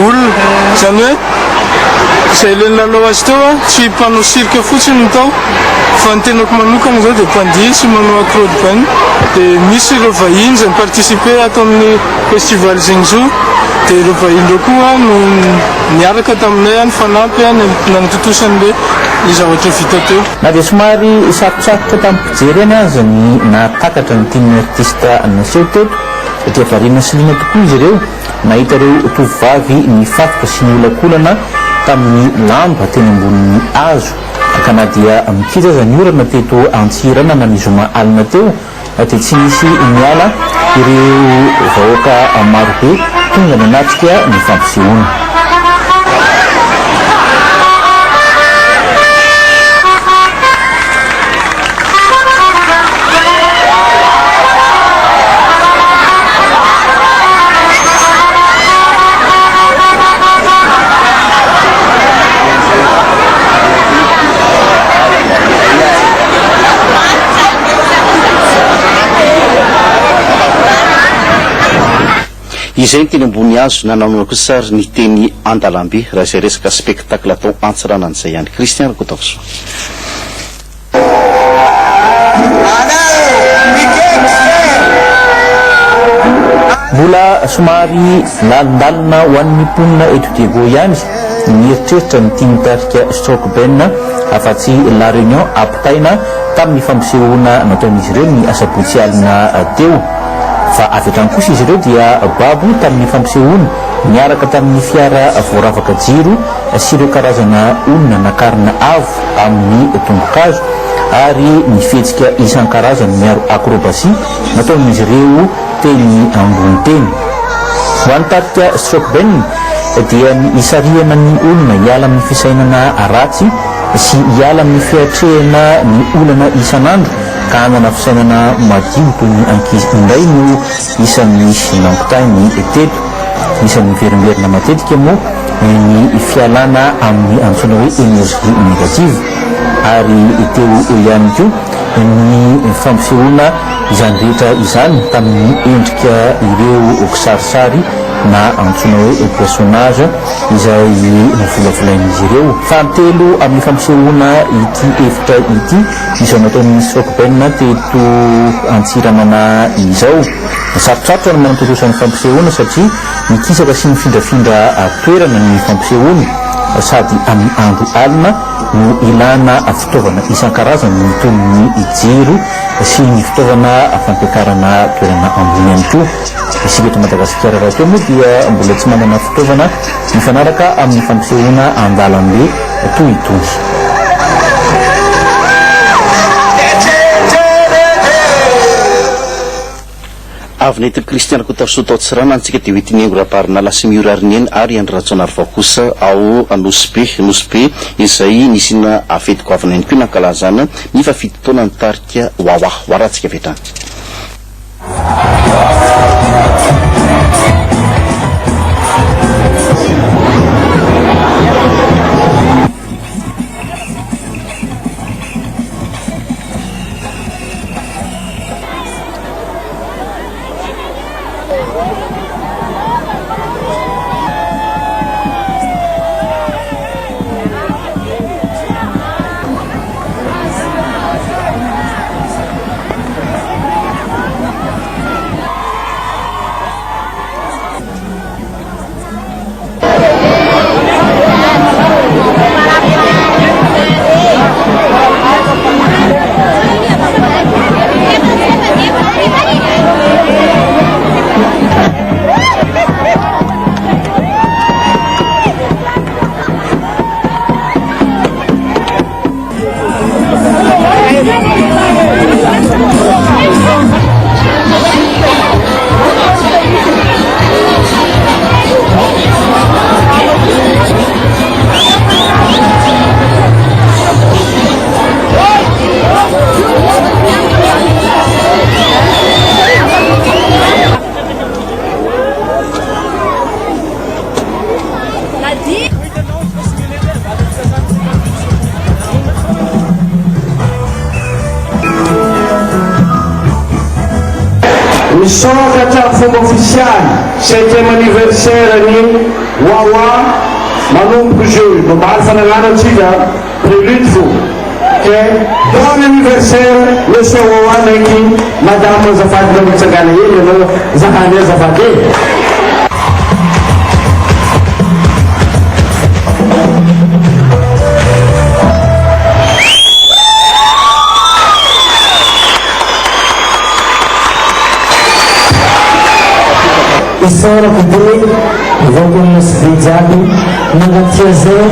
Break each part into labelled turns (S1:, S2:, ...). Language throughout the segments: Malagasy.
S1: olona izany hoe izay ilay lalao azy teo a tsy mpanao sirika fotsiny tao fa ny tenako manokana zao dia mpandihy sy manao acrobaine dia misy ireo vahiny izay miparticipe atao amin'ny festival Zingzou dia ireo vahiny ireo koa no niaraka taminay any fanampy any nanatotosan'le zavatra vita teo.
S2: Na dia somary sarosarotra tamin'ny mpijery any azy ny nahatakatra ny tian'ny artista naseho teto dia variana sy liana tokoa izy ireo nahita ireo tovovavy nifafoka sy niolakolana tamin'ny lamba teny ambonin'ny hazo ka na dia mikitra aza ny orana teto Antsirana na ny zoma alina teo dia tsy nisy miala ireo vahoaka marobe tonga nanatrika ny fampisehoana.
S3: izay ny teny ambony azo nananona kosary ny teny Andalambe raha izay resaka spectacle atao Antsirana an'izay ihany. Christian Kotafoso.
S2: Mbola somary lalindalina ho an'ny mponina eto Diego ihany nieritreritra ny tia mitarika Strockben afa-tsy La Réunion ampitaina tamin'ny fampisehoana nataon'izy ireo ny asabotsy alina teo fa avy hatrany kosa izy ireo dia babo tamin'ny fampisehoana niaraka tamin'ny fiara voaravaka jiro sy ireo karazana olona nakarina avo amin'ny tombokazo ary mifetsika isan-karazany miaro acrobatie nataon'izy ireo teny ambony teny. Ho antarika Strockben dia ny isariana ny olona hiala amin'ny fisainana ratsy sy hiala amin'ny fiatrehana ny olana isan'andro ka hanana fisainana madio toy ny ankizy indray no isan'ny misy nampitainy teto. Isan'ny verimberina matetika moa ny fialana amin'ny antsoina hoe énergie négative ary teo ihany koa ny fampisehoana izany rehetra izany tamin'ny endrika ireo kisarisary na antsoina hoe personnage izay novolavolain'izy ireo. Fahatelo amin'ny fampisehoana ity efitra ity izao nataon'ny Strockben teto Antsiranana izao. Sarosarotra ny manatorosan'ny fampisehoana satria mikisaka sy mifindrafindra toerana ny fampisehoana sady amin'ny andro alina no ilana fitaovana isan-karazany toy ny jiro sy ny fitaovana fampiakarana toerana ambony ihany koa. Isika eto Madagasikara raha teo moa dia mbola tsy manana fitaovana mifanaraka amin'ny fampisehoana Andalambe toy itony.
S3: avy nety Christian Kotafoso tao Antsirana antsika dia hoetiny raparina lasa miorariny eny ary andratsoanary va kosa ao nosy be izay nisina afetiko avana ihany koa nankalazana ny fa fito taona nitarika wawa hoarantsika vetrany.
S4: misokatra fomba ofisialy 5e anniversaire ny Wawa manomboka jeu mambaly fanagnarantsika prélude fo ke bon anniversaire monsieur Wawa ndraiky madame azafady namitsangana ely anao zahany azafady
S5: Isarako be vaokolona sy vejaby mangatia zay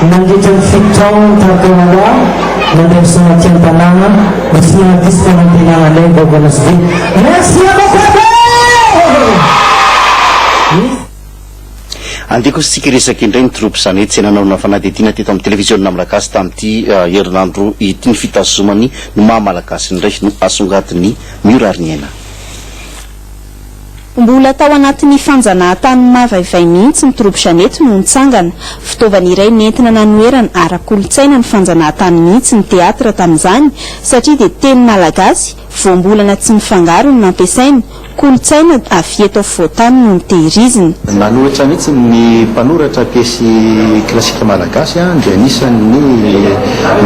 S5: mandritra ny fitaony tatoana mandeha sanaty an-tanàna misy artiste manantenana lay vaokolona sy ve merci abakobe
S3: andeko sika resaky indray ny troupe zany tsy nanao fanadidina teto amin'ny télévision malagasy tamin'ity herinandro ity ny fitazomany no maha malagasy indray no asongadiny miorariniaina
S6: mbola tao anatin'ny fanjanahantany mavaivay mihitsy ny troupe Jeannette no nitsangana fitaovana iray nentina nanoerana ara-kolontsaina ny fanjanahantany mihitsy ny teatra tamin'izany satria dia teny malagasy voambolana tsy mifangaro no nampiasaina kolontsaina avy eto afovoantany no nitehirizina
S2: nanoratra mihitsy ny mpanoratra piesy klasika malagasy dia anisan'ny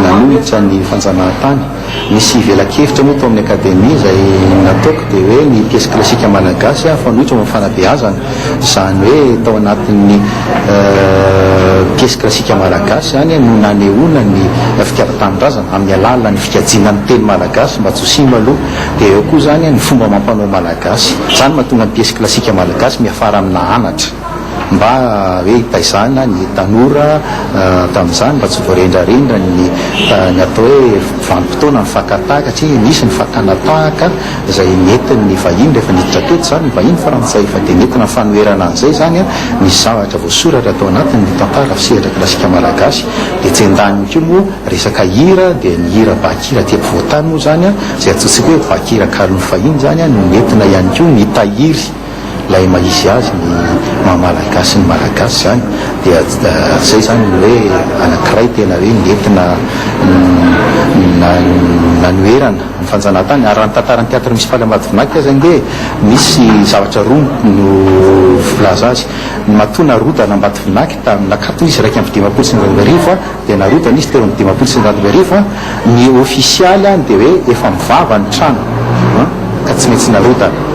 S2: nanolotra ny fanjanahantany misy velakevitra moa tao amin'ny akademia izay nataoko dia hoe ny piesy klasika malagasy fanohitra amin'ny fanabeazana izany hoe tao anatin'ny piesy klasika malagasy zany no nanehoana ny fitiava-tanindrazana amin'ny alalan'ny fikajiana ny teny malagasy mba tsy ho simba aloha dia eo koa zany ny fomba mampanao malagasy zany mahatonga ny piesy klasika malagasy miafara amina anatra mba hoe hitaizana ny tanora tamin'izany mba tsy voarendrarendra ny atao hoe vanim-potoana ny fakatahaka satria nisy ny fakanatahaka izay nentin'ny vahiny rehefa niditra teto zany ny vahiny frantsay fa dia nentina fanoerana an'izay zany ny zavatra voasoratra atao anatiny ny tantara fisehatra klasika malagasy dia tsy endany ko moa resaka hira dia ny hira bakira ty ampovoantany moa zany izay atsotsika hoe bakira kalon'ny vahiny zany no nentina ihany ko ny tahiry lay mahisy azy ny mahamalagasy ny malagasy zany dia zay zany hoe anankiray tena hoe nentina nanoerana ny fanjanahantany ary ny tantaran'ny teatra misy faly Ambatovinaka zany dia misy zavatra roa no filaza azy matona rodana Ambatovinaka tamin'nakato izy raiky amin'ny 520 dia narodana izy teo amin'ny 520 ny ofisialy dia hoe efa mivava ny trano ka tsy maintsy narodana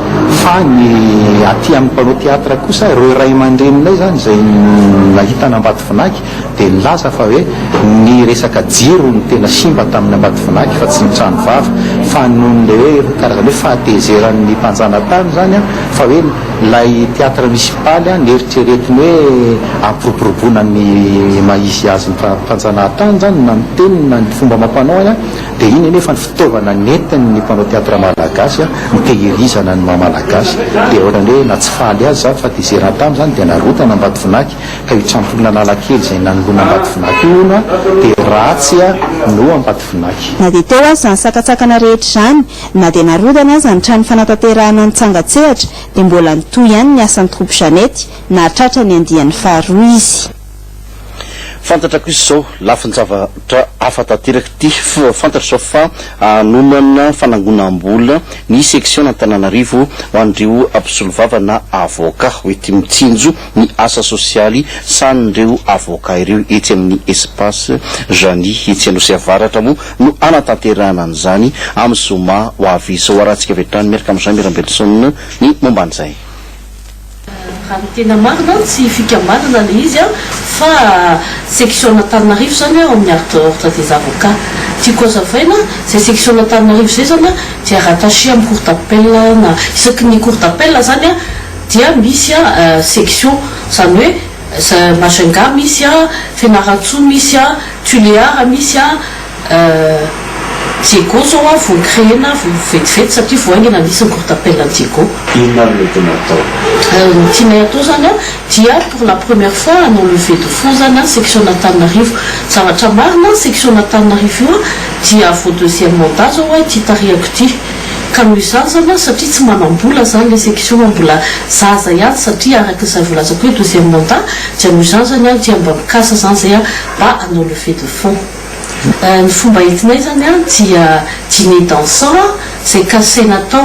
S2: fa ny aty amin'ny mpanao teatra kosa ireo ray aman-dreninay zany izay nahitana Ambatovinaka dia nilaza fa hoe ny resaka jiro ny tena simba tamin'ny Ambatovinaka fa tsy ny trano vava fa nohon'le hoe karazana hoe fahatezeran'ny mpanjanahantany zany fa hoe lay teatra munisipaly nieritreretiny hoe ampiroboroboana ny mahisy azy ny mpanjanahantany zany na ny teniny na ny fomba mampanao dia iny nefa ny fitaovana nentiny ny mpanao teatra malagasy mitehirizana ny mamalagasy dia ohatrany hoe na tsy faly azy zany fa tezerana tamy zany dia narotana Ambatovinaka ka hitrampolina analakely izay nanolona Ambatovinaka iona dia ratsy no Ambatovinaka
S6: na dia teo azy zany sakatsakana rehetra zany na dia narodana azy trano fanatanterahana ny tsangatsehatra dia mbola nitoy ihany ny asan'ny troupe Jeannette na tratra ny andian'ny faharoa izy
S3: fantatrako izy zao lafiny zavatra hafa tanteraka ty fantatra zao fa anonana fanangonam-bola ny section Antananarivo ho an'ireo mpisolovava na avoka hoe ty mitsinjo ny asa sosialy san'ireo avoka ireo etsy amin'ny espace Jany etsy anosy avaratra moa no anatanterahana an'izany amin'ny zoma ho avy zao arahantsika vetrany miaraka amin'izany Mirambelson ny momba an'izay
S7: raha tena marina tsy fikambanana le izy fa section Antananarivo zany ao amin'ny ordre des avocats tiako azavaina zay section Antananarivo zay zany dia rattaché amin'ny cour d'appel na isaky ny cour d'appel zany dia misy section zany hoe Majunga misy Fianarantsoa misy Tuléar misy Diego zao vao créena vetivety satria vao aingana nisy ny cour d'appel ny Diego
S2: inona no tena atao
S7: tianay atao zany dia pour la première fois anao levée de fonds zany section Antananarivo zavatra marina section Antananarivo io dia vao deuxième mandat zao ty tariako ty ka noho izany zany satria tsy manam-bola zany le section mbola zaza ihany satria araka izay volazako hoe deuxième mandat dia noho izany zany dia mba mikasa zany zay mba anao levée de fonds ny fomba entinay zany dia dîner dansant zay kasena tao